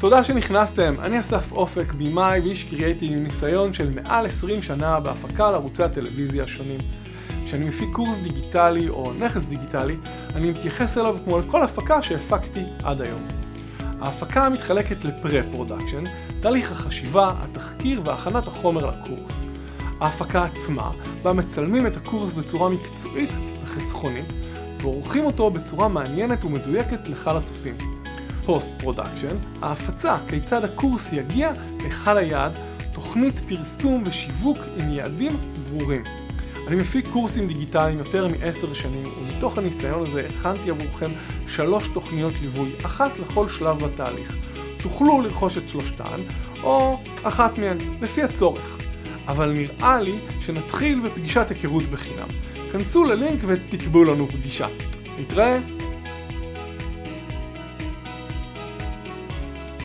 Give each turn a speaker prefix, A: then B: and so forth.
A: תודה שנכנסתם, אני אסף אופק, בימאי ואיש קריאייטיב עם ניסיון של מעל 20 שנה בהפקה לערוצי הטלוויזיה השונים. כשאני מפיק קורס דיגיטלי או נכס דיגיטלי, אני מתייחס אליו כמו לכל הפקה שהפקתי עד היום. ההפקה מתחלקת לפרה-פרודקשן, תהליך החשיבה, התחקיר והכנת החומר לקורס. ההפקה עצמה, בה מצלמים את הקורס בצורה מקצועית וחסכונית, ועורכים אותו בצורה מעניינת ומדויקת לקהל הצופים. פוסט-פרודקשן, ההפצה כיצד הקורס יגיע לקהל היעד, תוכנית פרסום ושיווק עם יעדים ברורים. אני מפיק קורסים דיגיטליים יותר מ10 שנים, ומתוך הניסיון הזה הכנתי עבורכם 3 תוכניות ליווי, אחת לכל שלב בתהליך. תוכלו לרכוש את שלושתן, או אחת מהן, לפי הצורך. אבל נראה לי שנתחיל בפגישת היכרות בחינם. כנסו ללינק ותקבעו לנו פגישה. נתראה!